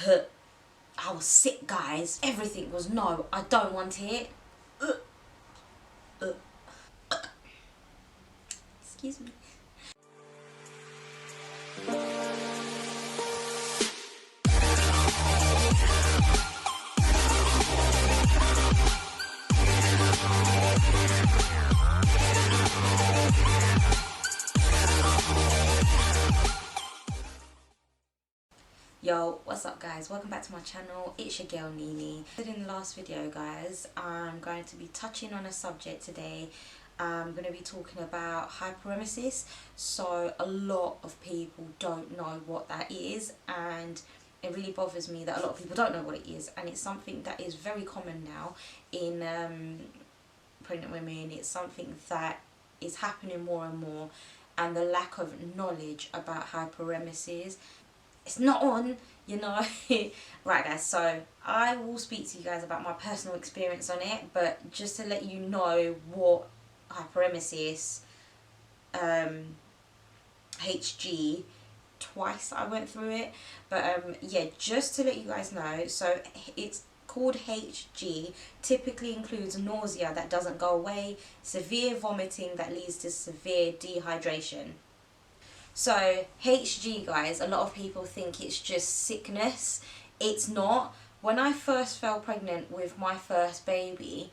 I was sick, guys. Everything was no, I don't want it. Excuse me. Yo, what's up guys? Welcome back to my channel. It's your girl Nini. In the last video guys, I'm going to be touching on a subject today. I'm going to be talking about hyperemesis. So a lot of people don't know what that is, and it really bothers me that a lot of people don't know what it is, and it's something that is very common now in pregnant women. It's something that is happening more and more, and the lack of knowledge about hyperemesis, it's not on, you know. Right guys, so I will speak to you guys about my personal experience on it, but just to let you know what hyperemesis, HG, twice I went through it, but yeah, just to let you guys know, so it's called HG, typically includes nausea that doesn't go away, severe vomiting that leads to severe dehydration. So HG guys, a lot of people think it's just sickness. It's not. When I first fell pregnant with my first baby,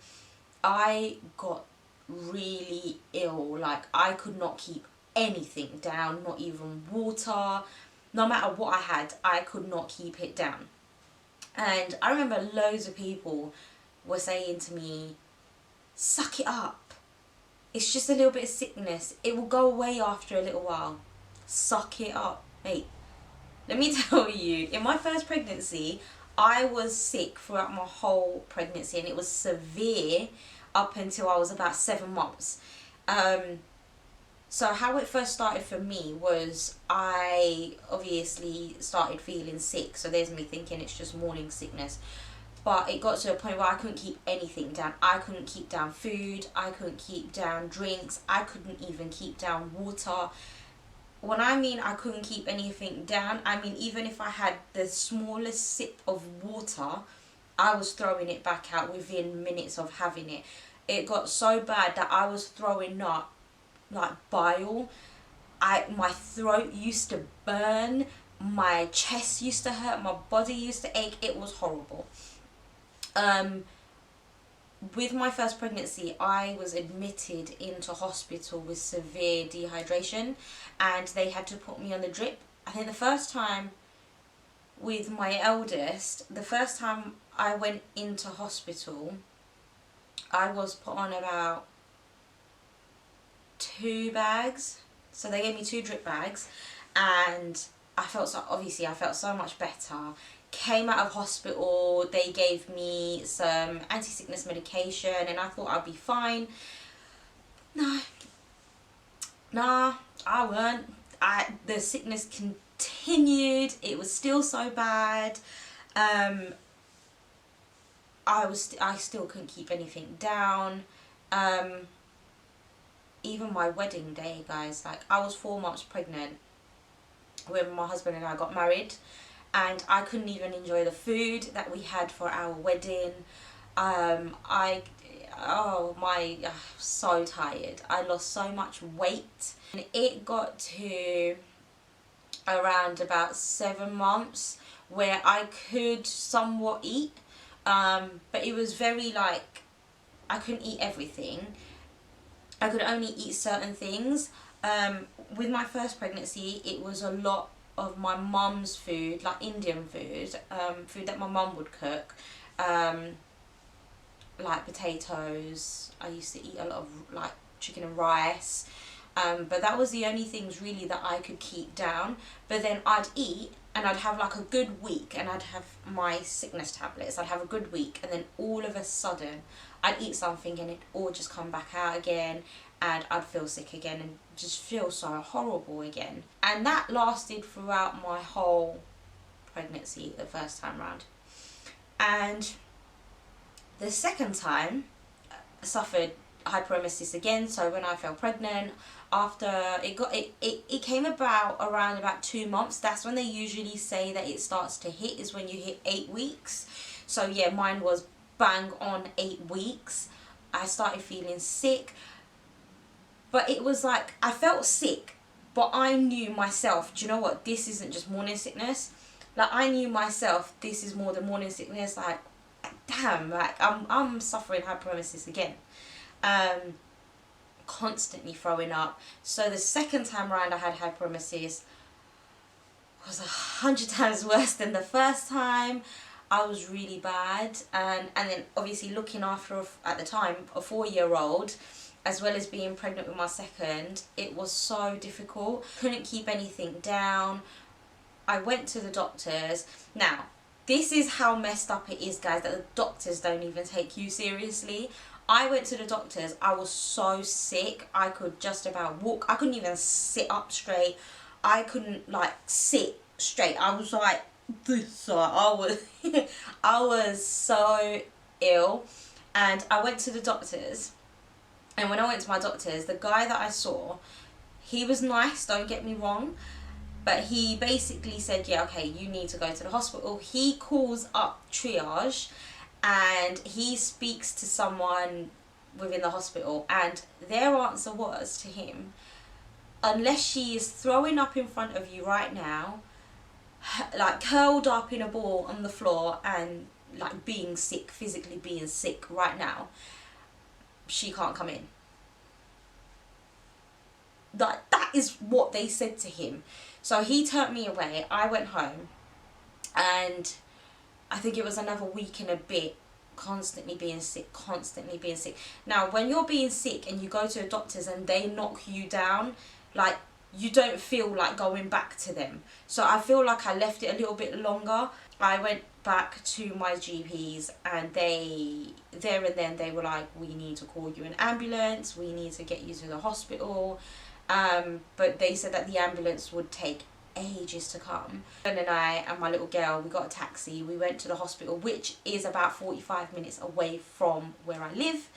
I got really ill. Like, I could not keep anything down, not even water. No matter what I had, I could not keep it down. And I remember loads of people were saying to me, suck it up. It's just a little bit of sickness. It will go away after a little while. Suck it up, mate. Let me tell you, in my first pregnancy, I was sick throughout my whole pregnancy, and it was severe up until I was about 7 months. So how it first started for me was I obviously started feeling sick. So there's me thinking it's just morning sickness. But it got to a point where I couldn't keep anything down. I couldn't keep down food. I couldn't keep down drinks. I couldn't even keep down water. When I mean I couldn't keep anything down, I mean even if I had the smallest sip of water, I was throwing it back out within minutes of having it. It got so bad that I was throwing up like bile. My throat used to burn, my chest used to hurt, my body used to ache. It was horrible. With my first pregnancy, I was admitted into hospital with severe dehydration, and they had to put me on the drip. I think the first time with my eldest, the first time I went into hospital, I was put on about 2 bags. So they gave me 2 drip bags, and I felt so much better. Came out of hospital, they gave me some anti-sickness medication, and I thought I'd be fine. Nah, I weren't. The sickness continued. It was still so bad. I still couldn't keep anything down. Even my wedding day, guys, like I was 4 months pregnant when my husband and I got married, and I couldn't even enjoy the food that we had for our wedding. So tired. I lost so much weight, and it got to around about 7 months where I could somewhat eat, but it was very like I couldn't eat everything. I could only eat certain things. With my first pregnancy, it was a lot of my mum's food, like Indian food, food that my mum would cook, like potatoes. I used to eat a lot of like chicken and rice, but that was the only things really that I could keep down. But then I'd eat, and I'd have like a good week, and I'd have my sickness tablets. I'd have a good week, and then all of a sudden I'd eat something and it'd all just come back out again, and I'd feel sick again and just feel so horrible again. And that lasted throughout my whole pregnancy the first time round. And the second time I suffered hyperemesis again. So when I fell pregnant, after it came about around about 2 months. That's when they usually say that it starts to hit, is when you hit 8 weeks. So yeah, mine was bang on 8 weeks. I started feeling sick, but it was like I felt sick, but I knew myself, do you know what, this isn't just morning sickness. Like, I knew myself, this is more than morning sickness. Like, damn, like I'm suffering hyperemesis again. Constantly throwing up. So the second time around I had hyperemesis was 100 times worse than the first time. I was really bad, and then obviously looking after, at the time, a 4-year-old, as well as being pregnant with my second, it was so difficult. Couldn't keep anything down. I went to the doctors. Now, this is how messed up it is, guys, that the doctors don't even take you seriously. I went to the doctors, I was so sick, I could just about walk. I couldn't even sit up straight. I couldn't, like, sit straight. I was like this. So I was so ill, and I went to the doctors. And when I went to my doctors, the guy that I saw, he was nice, don't get me wrong, but he basically said, yeah, okay, you need to go to the hospital. He calls up triage, and he speaks to someone within the hospital, and their answer was to him, unless she is throwing up in front of you right now, like curled up in a ball on the floor and like being sick, physically being sick right now, she can't come in. That is what they said to him. So he turned me away. I went home, and I think it was another week and a bit, constantly being sick, constantly being sick. Now, when you're being sick and you go to the doctors and they knock you down, like, you don't feel like going back to them. So I feel like I left it a little bit longer. I went back to my GPs, and there and then they were like, we need to call you an ambulance, we need to get you to the hospital. But they said that the ambulance would take ages to come. And then I and my little girl, we got a taxi, we went to the hospital, which is about 45 minutes away from where I live.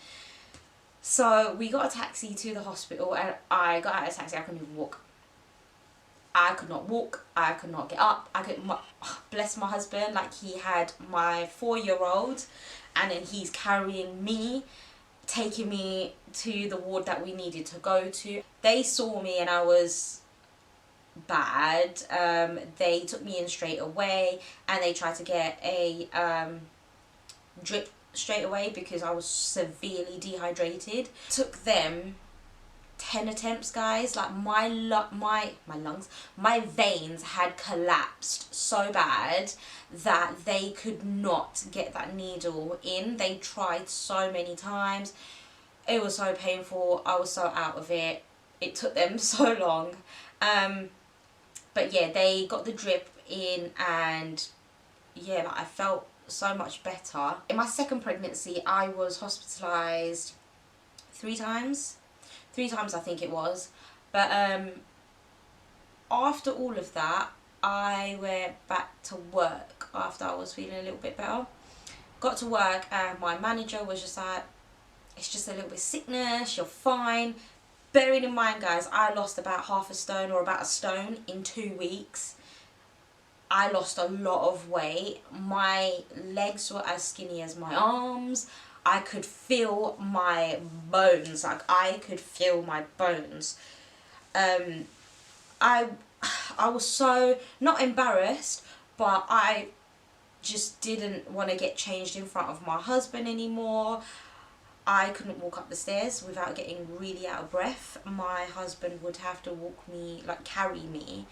So we got a taxi to the hospital, and I got out of the taxi, I couldn't even walk. I could not walk, I could not get up. Bless my husband, like, he had my 4-year-old, and then he's carrying me, taking me to the ward that we needed to go to. They saw me and I was bad. They took me in straight away, and they tried to get a drip straight away because I was severely dehydrated. Took them 10 attempts, guys. Like, my lungs, my veins had collapsed so bad that they could not get that needle in. They tried so many times. It was so painful. I was so out of it. It took them so long. But yeah, they got the drip in, and yeah, like, I felt so much better. In my second pregnancy, I was hospitalised 3 times. 3 times, I think it was. But after all of that, I went back to work after I was feeling a little bit better. Got to work, and my manager was just like, it's just a little bit sickness, you're fine. Bearing in mind, guys, I lost about half a stone or about a stone in 2 weeks. I lost a lot of weight. My legs were as skinny as my arms. I could feel my bones. Like, I could feel my bones. I was so, not embarrassed, but I just didn't want to get changed in front of my husband anymore. I couldn't walk up the stairs without getting really out of breath. My husband would have to walk me, like, carry me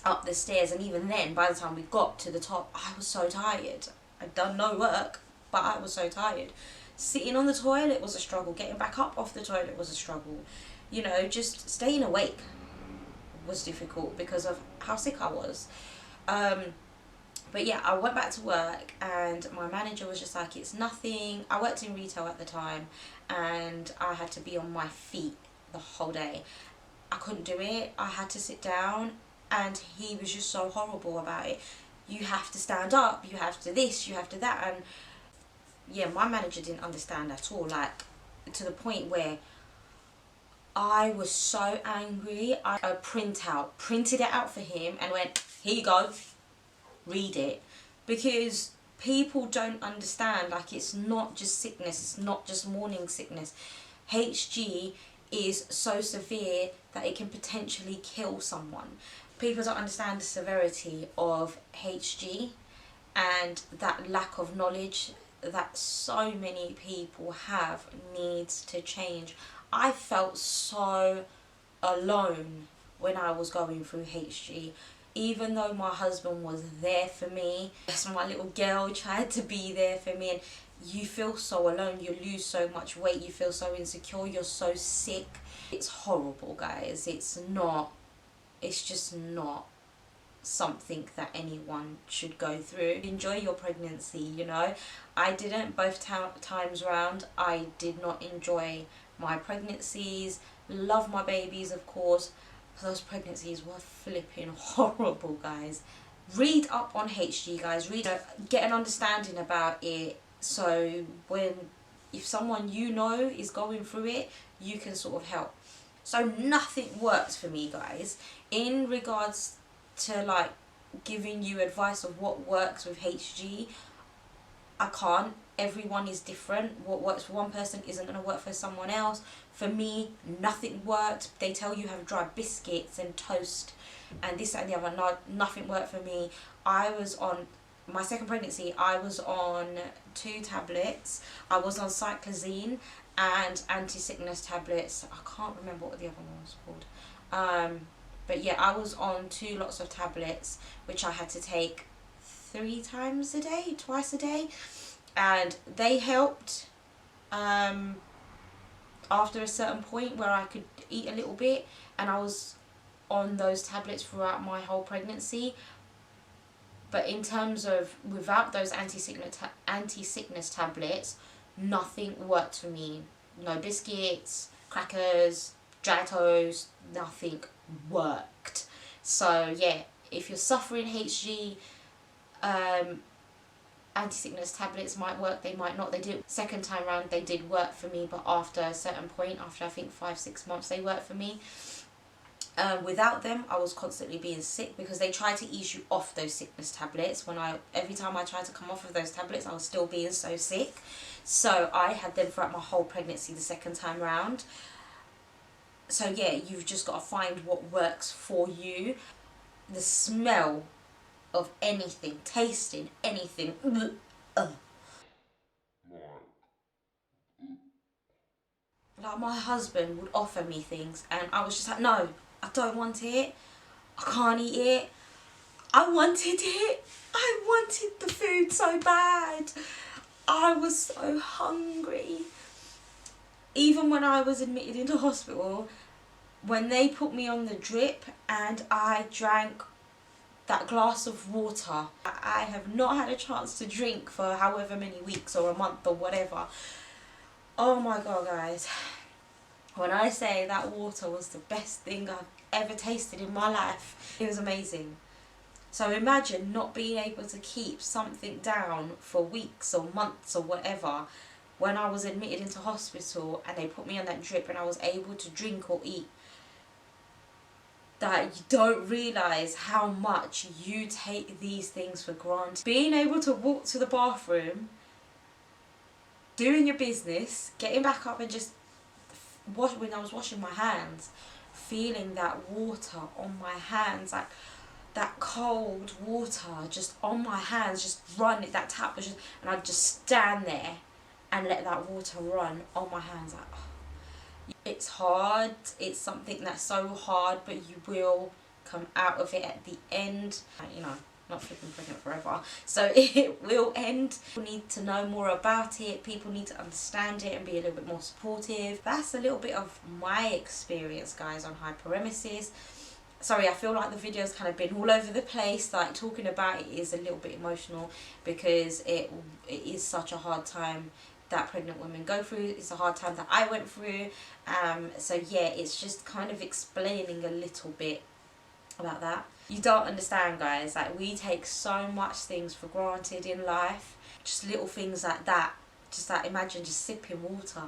up the stairs, and even then, by the time we got to the top, I was so tired. I'd done no work, but I was so tired. Sitting on the toilet was a struggle. Getting back up off the toilet was a struggle. You know, just staying awake was difficult because of how sick I was. But yeah, I went back to work, and my manager was just like, it's nothing. I worked in retail at the time, and I had to be on my feet the whole day. I couldn't do it. I had to sit down, and he was just so horrible about it. You have to stand up, you have to this, you have to that. And yeah, my manager didn't understand at all, like, to the point where I was so angry. I printed it out for him and went, here you go, read it. Because people don't understand, like, it's not just sickness, it's not just morning sickness. HG is so severe that it can potentially kill someone. People don't understand the severity of HG and that lack of knowledge that so many people have needs to change. I felt so alone when I was going through HG. Even though my husband was there for me, my little girl tried to be there for me, and you feel so alone, you lose so much weight, you feel so insecure, you're so sick. It's horrible, guys. It's just not something that anyone should go through. Enjoy your pregnancy, you know. I didn't both times round. I did not enjoy my pregnancies. Love my babies, of course. Those pregnancies were flipping horrible, guys. Read up on HG, guys. Get an understanding about it, so if someone you know is going through it, you can sort of help. So nothing works for me, guys, in regards to like giving you advice of what works with HG. I can't. Everyone is different. What works for one person isn't going to work for someone else. For me, nothing worked. They tell you have dry biscuits and toast and this and the other. No, nothing worked for me. I was on my second pregnancy, I was on 2 tablets. I was on cyclazine and anti-sickness tablets. I can't remember what the other one was called. But yeah, I was on 2 lots of tablets, which I had to take 3 times a day, twice a day. And they helped after a certain point where I could eat a little bit. And I was on those tablets throughout my whole pregnancy. But in terms of without those anti-sickness tablets, nothing worked for me. No biscuits, crackers, dry toast, nothing worked. So yeah, if you're suffering HG, anti-sickness tablets might work, they might not. They did second time round, they did work for me, but after a certain point, after I think 5-6 months, they worked for me. Without them, I was constantly being sick because they tried to ease you off those sickness tablets. Every time I tried to come off of those tablets, I was still being so sick. So I had them throughout my whole pregnancy the second time round. So yeah, you've just got to find what works for you. The smell of anything, tasting anything, like my husband would offer me things and I was just like, no, I don't want it. I can't eat it. I wanted it. I wanted the food so bad. I was so hungry. Even when I was admitted into hospital, when they put me on the drip and I drank that glass of water, I have not had a chance to drink for however many weeks or a month or whatever. Oh my god, guys. When I say that water was the best thing I've ever tasted in my life, it was amazing. So imagine not being able to keep something down for weeks or months or whatever. When I was admitted into hospital and they put me on that drip and I was able to drink or eat, that you don't realise how much you take these things for granted. Being able to walk to the bathroom, doing your business, getting back up and just when I was washing my hands, feeling that water on my hands, like that cold water just on my hands, just run, that tap was just, and I'd just stand there and let that water run on my hands. Like, oh. It's hard, it's something that's so hard, but you will come out of it at the end. You know, not flipping pregnant forever, so it will end. People need to know more about it, people need to understand it and be a little bit more supportive. That's a little bit of my experience, guys, on hyperemesis. Sorry, I feel like the video's kind of been all over the place. Like, talking about it is a little bit emotional because it is such a hard time that pregnant women go through. It's a hard time that I went through. So yeah, it's just kind of explaining a little bit about that. You don't understand, guys, like, we take so much things for granted in life, just little things like that. Just like, imagine just sipping water,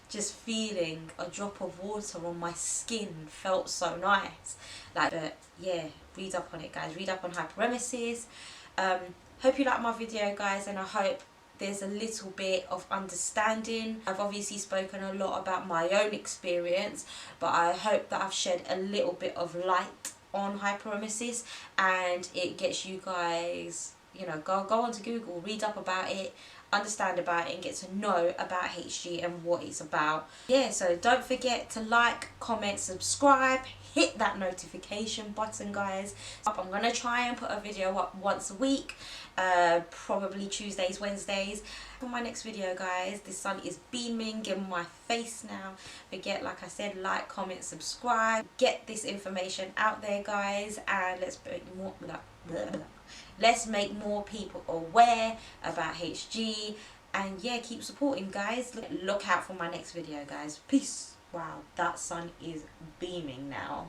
just feeling a drop of water on my skin felt so nice. Like, but yeah, read up on it, guys. Read up on hyperemesis. Hope you like my video, guys, and I hope there's a little bit of understanding. I've obviously spoken a lot about my own experience, but I hope that I've shed a little bit of light on hyperemesis, and it gets you guys, you know, go onto Google, read up about it, understand about it, and get to know about HG and what it's about. Yeah, so don't forget to like, comment, subscribe, hit that notification button, guys. I'm gonna try and put a video up once a week, probably Tuesdays, Wednesdays. For my next video, guys, the sun is beaming in my face now. Forget, like I said, like, comment, subscribe, get this information out there, guys, and let's make more people aware about HG. And yeah, keep supporting, guys. Look out for my next video, guys. Peace. Wow, that sun is beaming now.